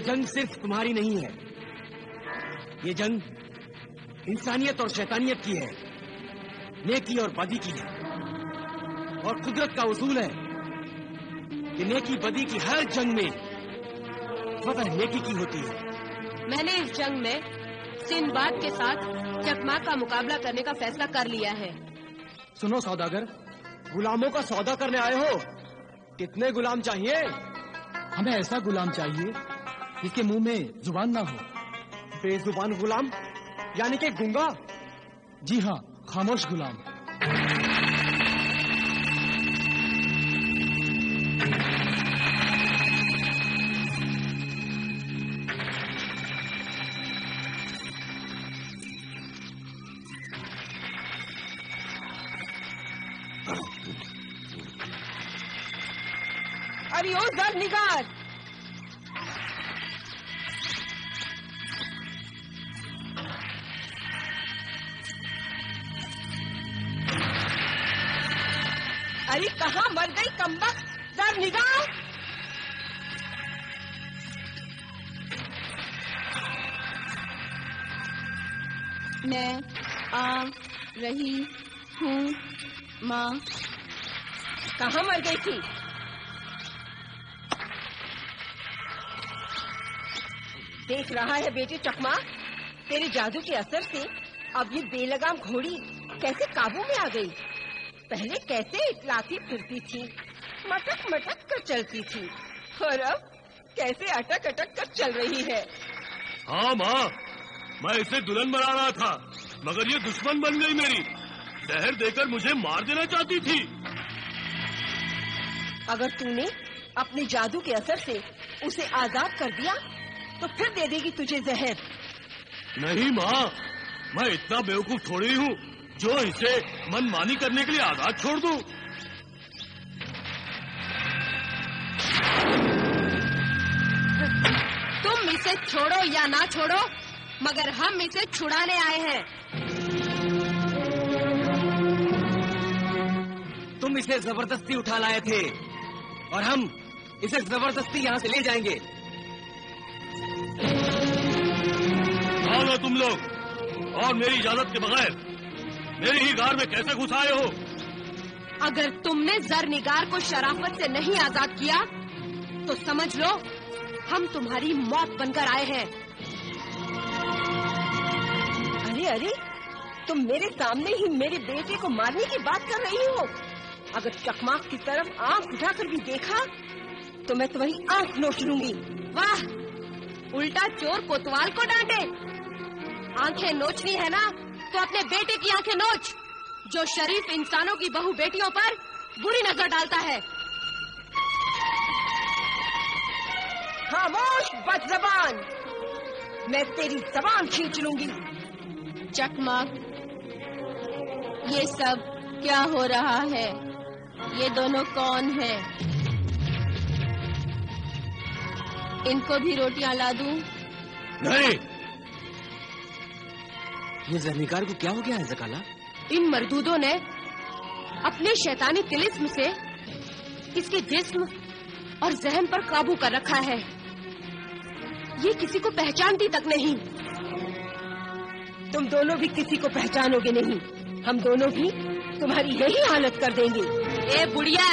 जंग सिर्फ तुम्हारी नहीं है, ये जंग इंसानियत और शैतानियत की है, नेकी और बदी की है। और कुदरत का उसूल है कि नेकी बदी की हर जंग में फतह नेकी की होती है। मैंने इस जंग में सिंदबाद के साथ चकमा का मुकाबला करने का फैसला कर लिया है। सुनो सौदागर, गुलामों का सौदा करने आए हो? कितने गुलाम चाहिए? हमें ऐसा गुलाम चाहिए जिसके मुंह में जुबान ना हो। बेजुबान गुलाम यानी कि गूंगा? जी हाँ, खामोश गुलाम। अरे ओ ज़रनिगार, अरे कहाँ मर गई कमबख्त ज़रनिगार? मैं आ रही हूँ माँ। कहाँ मर गई थी? देख रहा है बेटे चकमा, तेरे जादू के असर से अब ये बेलगाम घोड़ी कैसे काबू में आ गई। पहले कैसे इतलाती फिरती थी, मटक मटक कर चलती थी, और अब कैसे अटक अटक कर चल रही है। हाँ माँ, मैं इसे दुल्हन बना रहा था, मगर ये दुश्मन बन गई मेरी। जहर देकर मुझे मार देना चाहती थी। अगर तूने अपने जादू के असर से उसे आजाद कर दिया तो फिर दे देगी तुझे जहर। नहीं माँ, मैं इतना बेवकूफ थोड़ी हूँ जो इसे मनमानी करने के लिए आजाद छोड़ दूँ। तुम इसे छोड़ो या ना छोड़ो, मगर हम इसे छुड़ाने आए हैं। तुम इसे जबरदस्ती उठा लाए थे और हम इसे जबरदस्ती यहाँ से ले जाएंगे। कौन हो तुम लोग, और मेरी इजाजत के बगैर मेरी ही गार में कैसे घुस आए हो? अगर तुमने ज़रनिगार को शराफत से नहीं आजाद किया तो समझ लो हम तुम्हारी मौत बनकर आए हैं। अरे अरे, तुम मेरे सामने ही मेरे बेटे को मारने की बात कर रही हो। अगर चकमाक की तरफ आंख उठाकर भी देखा तो मैं तुम्हारी आंख नोच लूंगी। वाह, उल्टा चोर कोतवाल को डांटे। आंखें नोचनी है ना तो अपने बेटे की आंखें नोच, जो शरीफ इंसानों की बहू बेटियों पर बुरी नजर डालता है। खामोश बदज़बान, मैं तेरी जबान खींच लूंगी। चकमाक, ये सब क्या हो रहा है? ये दोनों कौन हैं? इनको भी रोटियां ला दूं? नहीं। ये ज़रनिगार को क्या हो गया है ज़काला? इन मरदूदों ने अपने शैतानी तिलिस्म से इसके जिस्म और जहन पर काबू कर रखा है। ये किसी को पहचानती तक नहीं। तुम दोनों भी किसी को पहचानोगे नहीं। हम दोनों भी तुम्हारी यही हालत कर देंगे। ए बुढ़िया,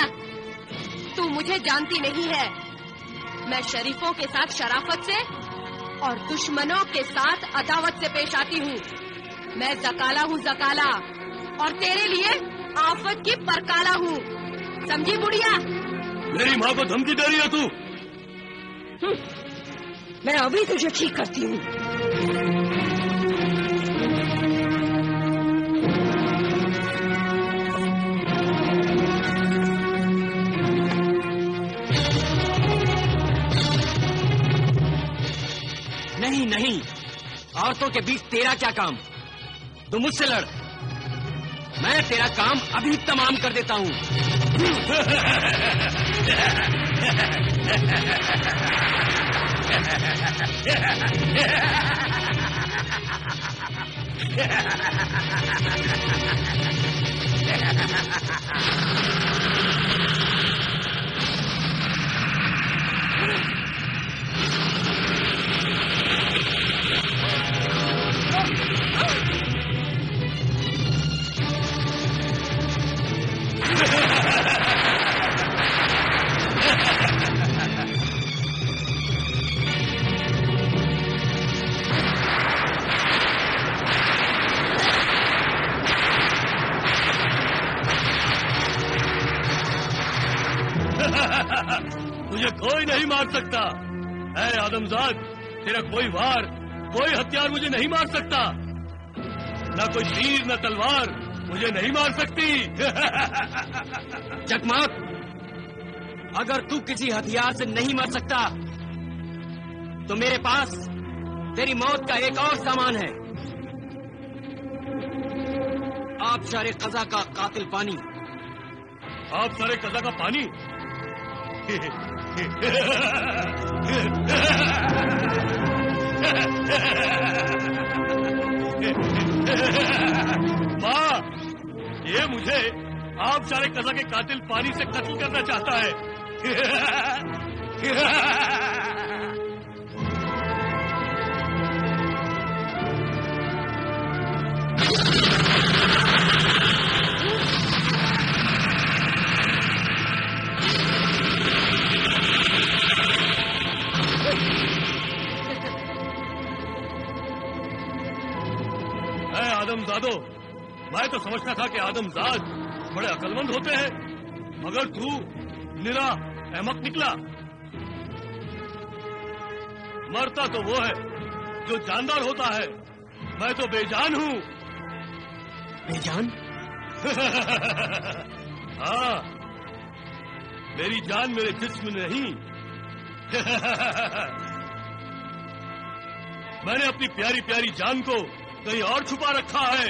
तू मुझे जानती नहीं है। मैं शरीफों के साथ शराफत से और दुश्मनों के साथ अदावत से पेश आती हूँ। मैं ज़काला हूँ, ज़काला, और तेरे लिए आफत की परकाला हूँ। समझी बुढ़िया? मेरी माँ को धमकी दे रही है तू? मैं अभी तुझे ठीक करती हूँ। नहीं नहीं, औरतों के बीच तेरा क्या काम? तू मुझसे लड़, मैं तेरा काम अभी तमाम कर देता हूँ। तुझे कोई नहीं मार सकता। ऐ आदमजाद, तेरा कोई वार, कोई हथियार मुझे नहीं मार सकता। न कोई तीर न तलवार मुझे नहीं मार सकती। चकमाक, अगर तू किसी हथियार से नहीं मर सकता तो मेरे पास तेरी मौत का एक और सामान है। आप सारे कज़ा का कातिल पानी। आप सारे कज़ा का पानी? माँ, ये मुझे आप सारे कज़ा के कातिल पानी से कत्ल करना चाहता है। आदमजादो, मैं तो समझता था कि आदमजाद बड़े अकलमंद होते हैं, मगर तू निरा अहमक निकला। मरता तो वो है जो जानदार होता है, मैं तो बेजान हूँ। बेजान? हाँ, मेरी जान मेरे जिस्म में नहीं। मैंने अपनी प्यारी प्यारी जान को कहीं और छुपा रखा है।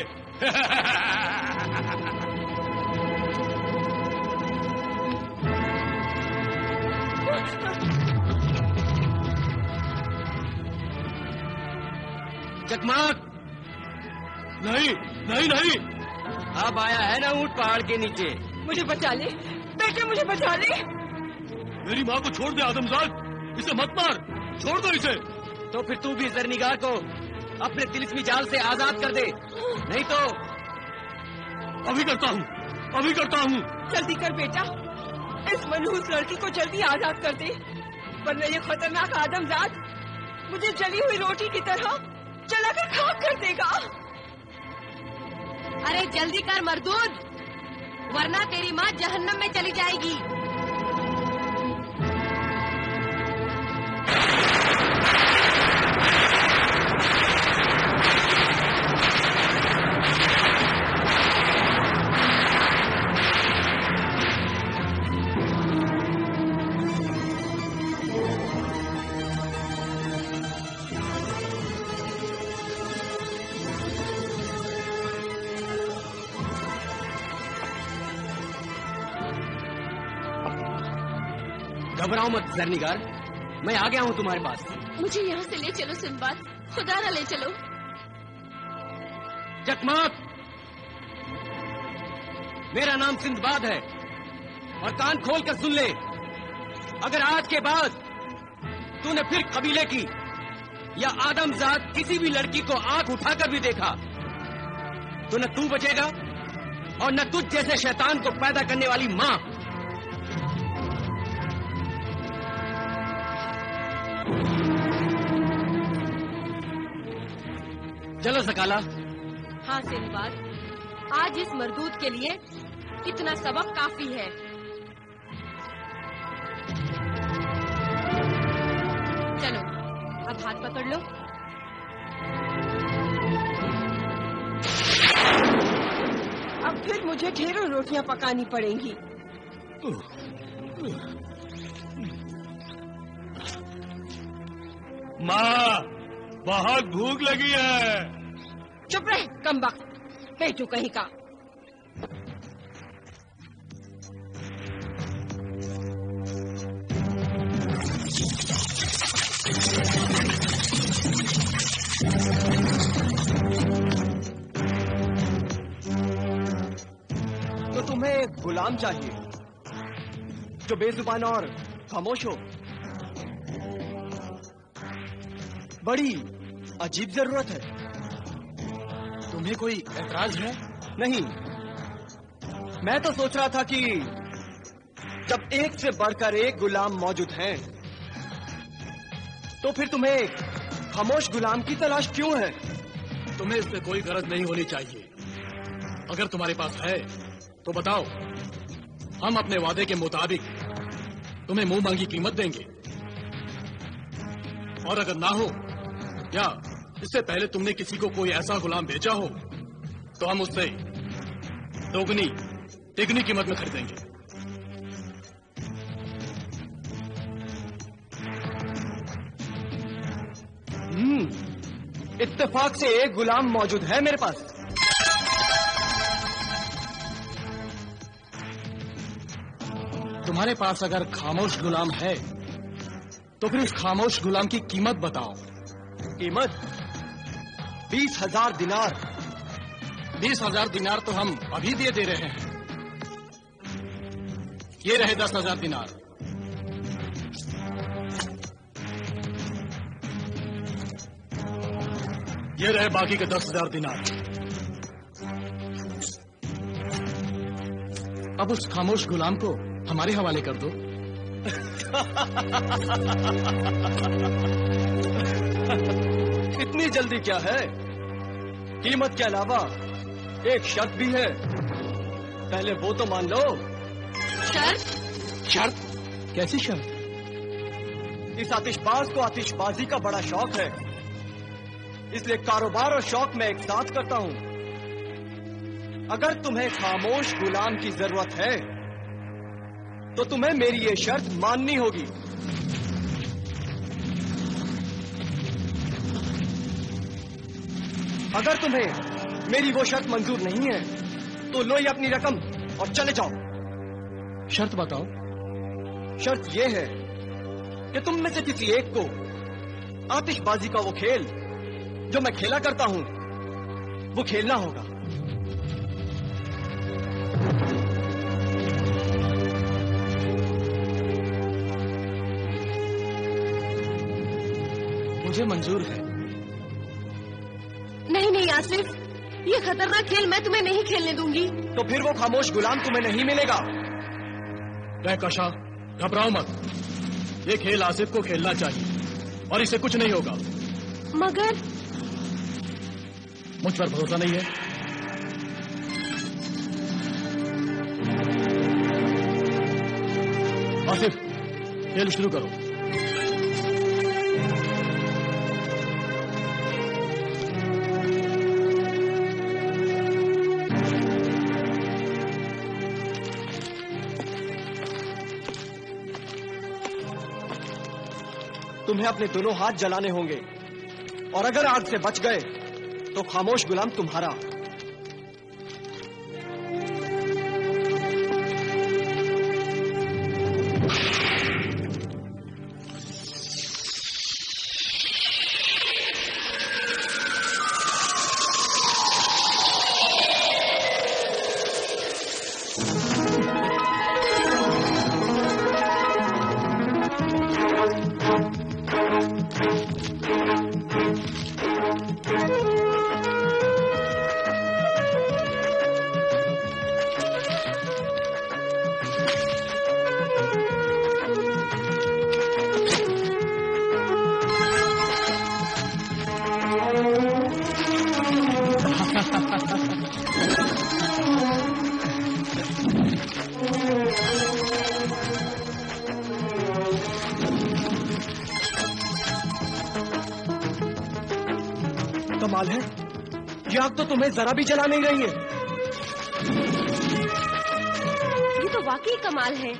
चकमाक, नहीं नहीं नहीं, अब आया है ना ऊंट पहाड़ के नीचे। मुझे बचा ले बेटे, मुझे बचा ले। मेरी माँ को छोड़ दे आदमजाद, इसे मत मार, छोड़ दो इसे। तो फिर तू भी जरनिगार को अपने तिलिस्मी जाल से आजाद कर दे, नहीं तो। अभी करता हूँ, अभी करता हूँ। जल्दी कर बेटा, इस मनहूस लड़की को जल्दी आजाद कर दे, वरना ये खतरनाक आदमजाद मुझे जली हुई रोटी की तरह जलाकर खाक कर देगा। अरे जल्दी कर मर्दूद, वरना तेरी माँ जहन्नम में चली जाएगी। घबराओ मत जरनिगार, मैं आ गया हूँ तुम्हारे पास। मुझे यहाँ से ले चलो सिंदबाद, खुदा ना ले चलो। चकमाक, मेरा नाम सिंदबाद है और कान खोल कर सुन ले। अगर आज के बाद तूने फिर कबीले की या आदमजाद किसी भी लड़की को आंख उठाकर भी देखा तो न तू बचेगा और न तुझ जैसे शैतान को पैदा करने वाली मां। चलो सकाला। हाँ सिंदबाद, आज इस मरदूद के लिए इतना सबक काफी है। चलो अब हाथ पकड़ लो। अब फिर मुझे ढेरों रोटियां पकानी पड़ेंगी। माँ, बहुत भूख लगी है। चुप रहे कमबख्त, पेटू कहीं का। तो तुम्हें एक गुलाम चाहिए जो बेजुबान और खामोश हो। बड़ी अजीब जरूरत है। तुम्हें कोई ऐतराज है? नहीं, मैं तो सोच रहा था कि जब एक से बढ़कर एक गुलाम मौजूद हैं, तो फिर तुम्हें खामोश गुलाम की तलाश क्यों है? तुम्हें इससे कोई गरज नहीं होनी चाहिए। अगर तुम्हारे पास है तो बताओ, हम अपने वादे के मुताबिक तुम्हें मुंह मांगी कीमत देंगे। और अगर ना हो या इससे पहले तुमने किसी को कोई ऐसा गुलाम भेजा हो तो हम उससे दोगुनी तिगुनी कीमत में खरीदेंगे। इत्तेफाक से एक गुलाम मौजूद है मेरे पास। तुम्हारे पास अगर खामोश गुलाम है तो फिर उस खामोश गुलाम की कीमत बताओ। कीमत 20,000 दिनार। 20,000 दिनार तो हम अभी दे रहे हैं। ये रहे 10,000 दिनार। ये रहे बाकी के 10,000 दिनार। अब उस खामोश गुलाम को हमारे हवाले कर दो। इतनी जल्दी क्या है? कीमत के अलावा एक शर्त भी है, पहले वो तो मान लो। शर्त? शर्त? कैसी शर्त? इस आतिशबाज को आतिशबाजी का बड़ा शौक है, इसलिए कारोबार और शौक मैं एक साथ करता हूं। अगर तुम्हें खामोश गुलाम की जरूरत है तो तुम्हें मेरी ये शर्त माननी होगी। अगर तुम्हें मेरी वो शर्त मंजूर नहीं है तो लो ये अपनी रकम और चले जाओ। शर्त बताओ। शर्त ये है कि तुम में से किसी एक को आतिशबाजी का वो खेल जो मैं खेला करता हूं वो खेलना होगा। मुझे मंजूर है। नहीं नहीं आसिफ, ये खतरनाक खेल मैं तुम्हें नहीं खेलने दूंगी। तो फिर वो खामोश गुलाम तुम्हें नहीं मिलेगा। कहकशा, घबराओ मत। ये खेल आसिफ को खेलना चाहिए और इसे कुछ नहीं होगा। मगर मुझ पर भरोसा नहीं है? आसिफ, खेल शुरू करो। तुम्हें अपने दोनों हाथ जलाने होंगे और अगर आग से बच गए तो खामोश गुलाम तुम्हारा। कमाल है, ये आग तो तुम्हें जरा भी जला नहीं रही है। ये तो वाकई कमाल है।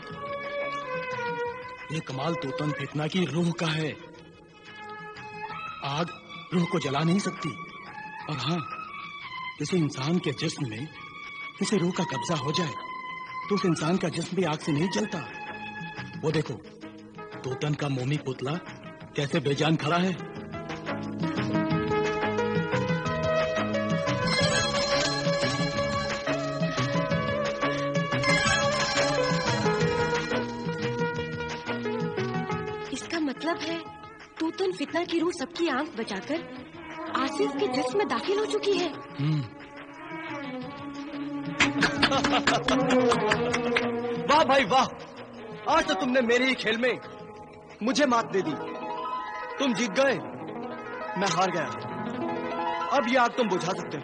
ये कमाल तोतन फितना की रूह का है। आग रूह को जला नहीं सकती, और हाँ, किसी इंसान के जिस्म में किसी रूह का कब्जा हो जाए तो उस इंसान का जिस्म भी आग से नहीं जलता। वो देखो, तोतन का मोमी पुतला कैसे बेजान खड़ा है। इसका मतलब है तूतन फितना की रूह सबकी आंख बचाकर आसिफ के जिस्म में दाखिल हो चुकी है। वाह भाई वाह, आज तो तुमने मेरे ही खेल में मुझे मात दे दी। तुम जीत गए, मैं हार गया। अब ये आग तुम बुझा सकते हो।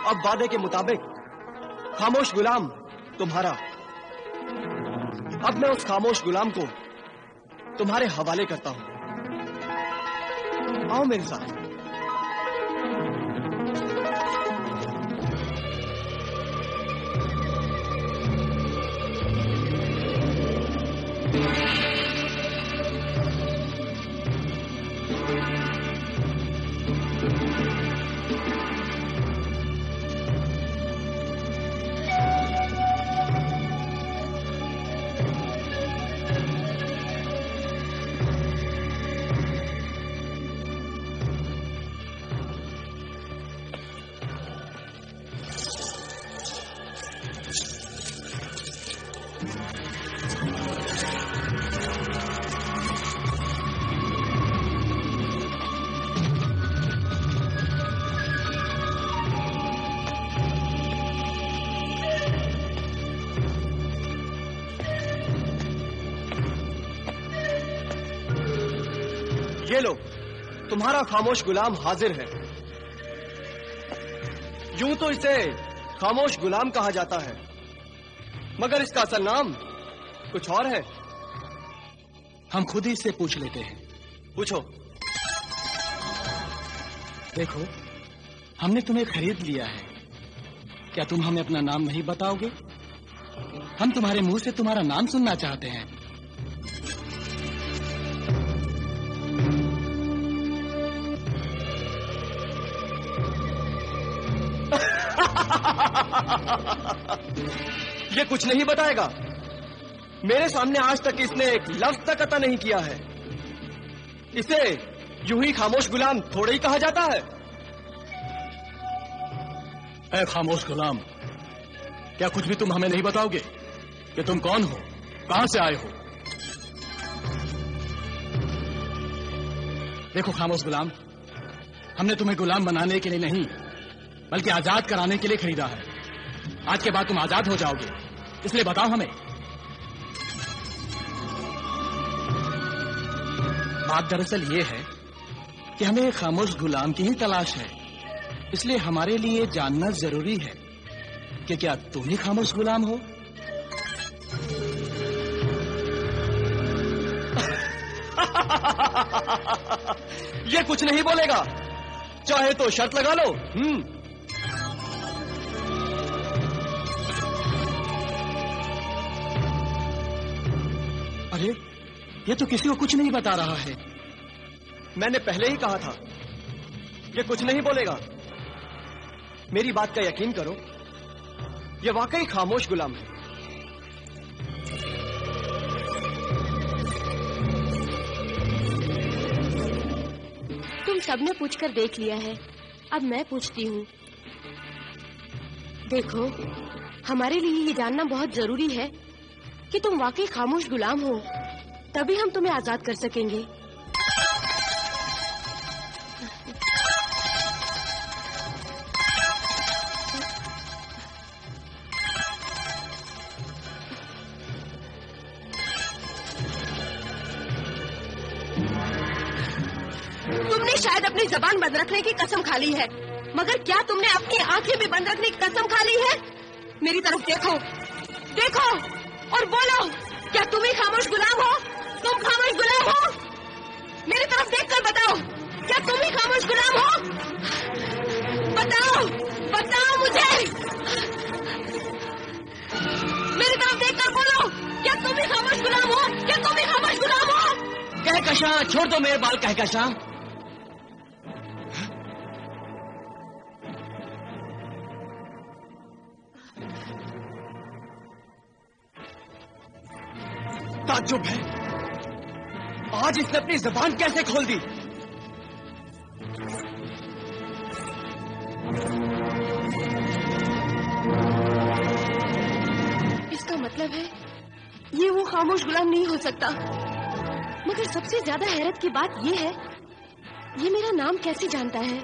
अब वादे के मुताबिक खामोश गुलाम तुम्हारा। अब मैं उस खामोश गुलाम को तुम्हारे हवाले करता हूं। आओ मेरे साथ। ये लो, तुम्हारा खामोश गुलाम हाजिर है। यूं तो इसे खामोश गुलाम कहा जाता है, मगर इसका असल नाम कुछ और है। हम खुद ही इससे पूछ लेते हैं। पूछो। देखो, हमने तुम्हें खरीद लिया है, क्या तुम हमें अपना नाम नहीं बताओगे? हम तुम्हारे मुंह से तुम्हारा नाम सुनना चाहते हैं। ये कुछ नहीं बताएगा। मेरे सामने आज तक इसने एक लफ्ज तक अता नहीं किया है। इसे यूं ही खामोश गुलाम थोड़ा ही कहा जाता है। ऐ खामोश गुलाम, क्या कुछ भी तुम हमें नहीं बताओगे कि तुम कौन हो, कहां से आए हो? देखो खामोश गुलाम, हमने तुम्हें गुलाम बनाने के लिए नहीं बल्कि आजाद कराने के लिए खरीदा है। आज के बाद तुम आजाद हो जाओगे, इसलिए बताओ हमें। बात दरअसल ये है कि हमें एक खामोश गुलाम की ही तलाश है, इसलिए हमारे लिए जानना जरूरी है कि क्या तुम ही खामोश गुलाम हो। ये कुछ नहीं बोलेगा, चाहे तो शर्त लगा लो। अरे, ये तो किसी को कुछ नहीं बता रहा है। मैंने पहले ही कहा था, ये कुछ नहीं बोलेगा। मेरी बात का यकीन करो, ये वाकई खामोश गुलाम है। तुम सबने पूछकर देख लिया है, अब मैं पूछती हूँ। देखो, हमारे लिए ये जानना बहुत जरूरी है कि तुम वाकई खामोश गुलाम हो, तभी हम तुम्हें आजाद कर सकेंगे। तुमने शायद अपनी जबान बंद रखने की कसम खा ली है, मगर क्या तुमने अपनी आंखें भी बंद रखने की कसम खा ली है? मेरी तरफ देखो, देखो और बोलो, क्या तुम ही खामोश गुलाम हो? तुम खामोश गुलाम हो? मेरी तरफ देखकर बताओ, क्या तुम ही खामोश गुलाम हो? बताओ, बताओ मुझे। मेरी तरफ देखकर बोलो, क्या तुम ही खामोश गुलाम हो? क्या तुम ही खामोश गुलाम हो? कहकशां, छोड़ दो मेरे बाल कहकशां। ताज्जुब है, आज इसने अपनी जबान कैसे खोल दी? मतलब है ये वो खामोश गुलाम नहीं हो सकता। मगर सबसे ज्यादा हैरत की बात ये है, ये मेरा नाम कैसे जानता है?